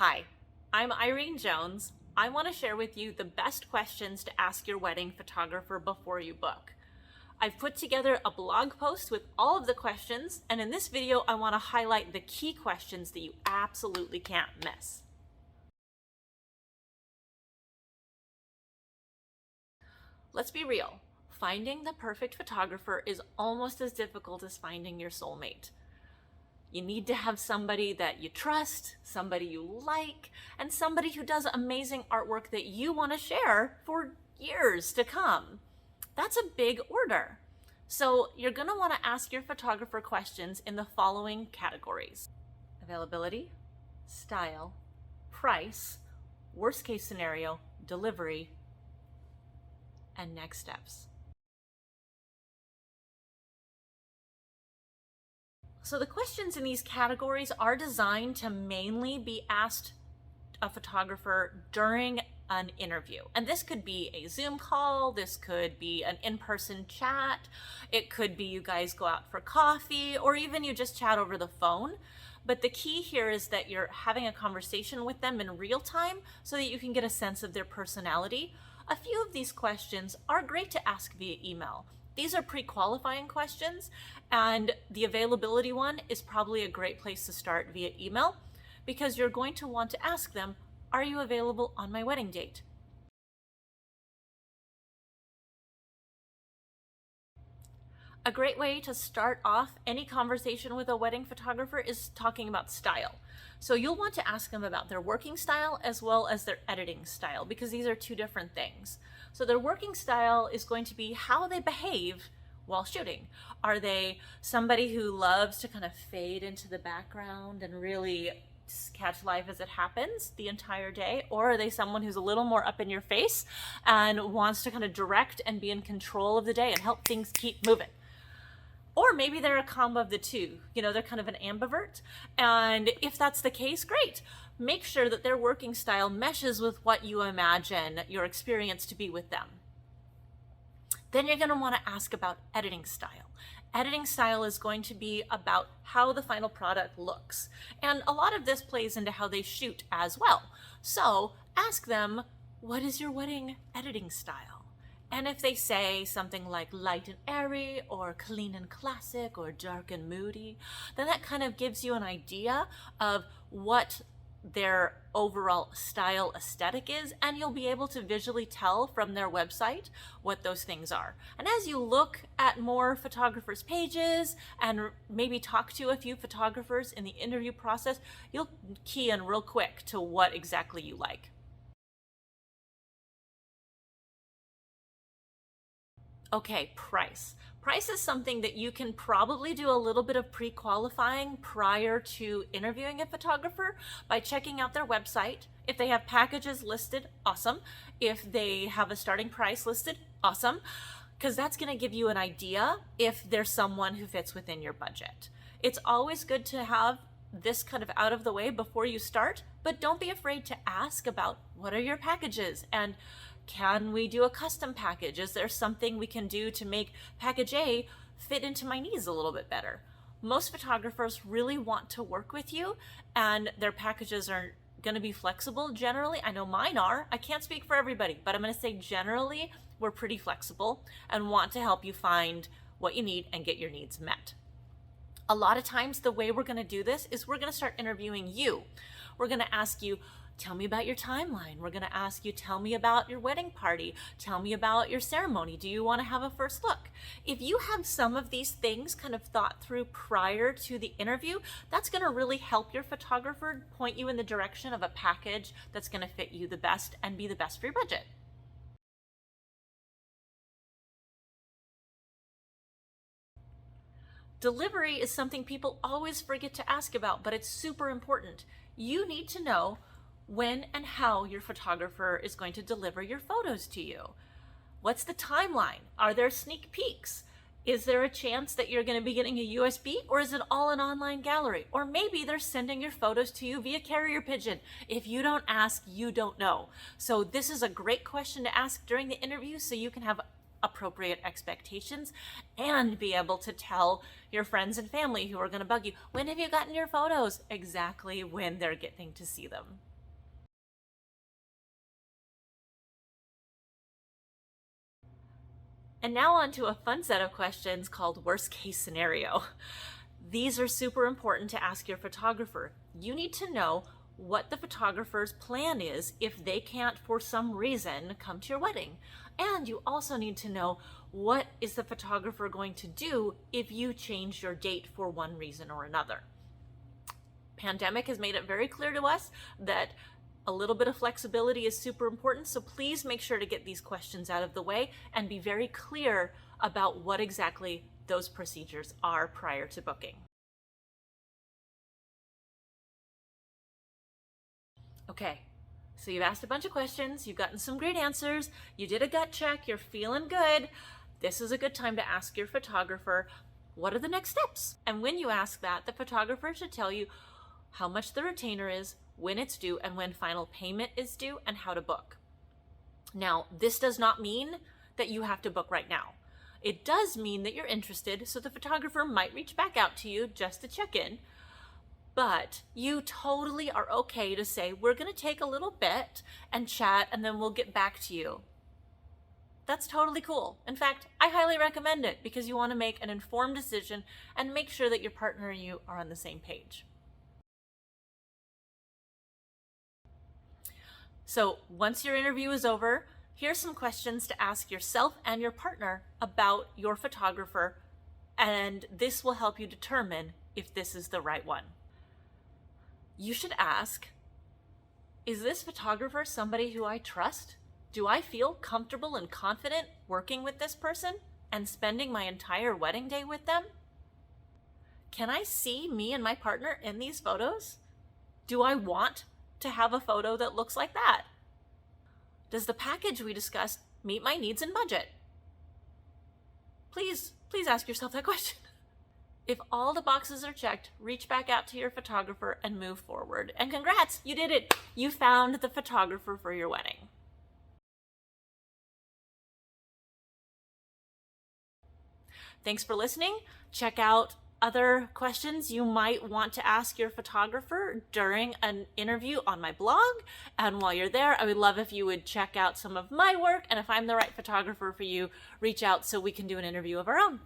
Hi, I'm Irene Jones. I want to share with you the best questions to ask your wedding photographer before you book. I've put together a blog post with all of the questions, and in this video, I want to highlight the key questions that you absolutely can't miss. Let's be real. Finding the perfect photographer is almost as difficult as finding your soulmate. You need to have somebody that you trust, somebody you like, and somebody who does amazing artwork that you want to share for years to come. That's a big order. So you're going to want to ask your photographer questions in the following categories: availability, style, price, worst case scenario, delivery, and next steps. So the questions in these categories are designed to mainly be asked a photographer during an interview. And this could be a Zoom call, this could be an in-person chat, it could be you guys go out for coffee, or even you just chat over the phone. But the key here is that you're having a conversation with them in real time so that you can get a sense of their personality. A few of these questions are great to ask via email. These are pre-qualifying questions, and the availability one is probably a great place to start via email, because you're going to want to ask them, are you available on my wedding date? A great way to start off any conversation with a wedding photographer is talking about style. So you'll want to ask them about their working style as well as their editing style, because these are two different things. So their working style is going to be how they behave while shooting. Are they somebody who loves to kind of fade into the background and really catch life as it happens the entire day? Or are they someone who's a little more up in your face and wants to kind of direct and be in control of the day and help things keep moving? Or maybe they're a combo of the two. They're kind of an ambivert. And if that's the case, great. Make sure that their working style meshes with what you imagine your experience to be with them. Then you're going to want to ask about editing style. Editing style is going to be about how the final product looks. And a lot of this plays into how they shoot as well. So ask them, what is your wedding editing style? And if they say something like light and airy, or clean and classic, or dark and moody, then that kind of gives you an idea of what their overall style aesthetic is, and you'll be able to visually tell from their website what those things are. And as you look at more photographers' pages and maybe talk to a few photographers in the interview process, you'll key in real quick to what exactly you like. Okay, price. Price is something that you can probably do a little bit of pre-qualifying prior to interviewing a photographer by checking out their website. If they have packages listed, awesome. If they have a starting price listed, awesome, because that's going to give you an idea if there's someone who fits within your budget. It's always good to have this kind of out of the way before you start, but don't be afraid to ask about what are your packages, and can we do a custom package? Is there something we can do to make package A fit into my needs a little bit better? Most photographers really want to work with you, and their packages are going to be flexible generally. I know mine are. I can't speak for everybody, but I'm going to say generally we're pretty flexible and want to help you find what you need and get your needs met. A lot of times the way we're going to do this is we're going to start interviewing you. We're going to ask you, tell me about your timeline. We're going to ask you, tell me about your wedding party. Tell me about your ceremony. Do you want to have a first look? If you have some of these things kind of thought through prior to the interview, that's going to really help your photographer point you in the direction of a package that's going to fit you the best and be the best for your budget. Delivery is something people always forget to ask about, but it's super important. You need to know when and how your photographer is going to deliver your photos to you. What's the timeline? Are there sneak peeks? Is there a chance that you're going to be getting a USB, or is it all an online gallery? Or maybe they're sending your photos to you via carrier pigeon. If you don't ask, you don't know. So this is a great question to ask during the interview so you can have appropriate expectations and be able to tell your friends and family who are going to bug you, when have you gotten your photos? Exactly when they're getting to see them. And now on to a fun set of questions called worst case scenario. These are super important to ask your photographer. You need to know what the photographer's plan is if they can't, for some reason, come to your wedding. And you also need to know what is the photographer going to do if you change your date for one reason or another. Pandemic has made it very clear to us that a little bit of flexibility is super important, so please make sure to get these questions out of the way and be very clear about what exactly those procedures are prior to booking. Okay, so you've asked a bunch of questions, you've gotten some great answers, you did a gut check, you're feeling good. This is a good time to ask your photographer, what are the next steps? And when you ask that, the photographer should tell you how much the retainer is, when it's due, and when final payment is due, and how to book. Now, this does not mean that you have to book right now. It does mean that you're interested, so the photographer might reach back out to you just to check in, but you totally are okay to say, we're gonna take a little bit and chat, and then we'll get back to you. That's totally cool. In fact, I highly recommend it because you wanna make an informed decision and make sure that your partner and you are on the same page. So once your interview is over, here's some questions to ask yourself and your partner about your photographer, and this will help you determine if this is the right one. You should ask, is this photographer somebody who I trust? Do I feel comfortable and confident working with this person and spending my entire wedding day with them? Can I see me and my partner in these photos? Do I want to have a photo that looks like that? Does the package we discussed meet my needs and budget? Please ask yourself that question. If all the boxes are checked, reach back out to your photographer and move forward. And congrats, you did it. You found the photographer for your wedding. Thanks for listening. Check out other questions you might want to ask your photographer during an interview on my blog. And while you're there, I would love if you would check out some of my work. And if I'm the right photographer for you, reach out so we can do an interview of our own.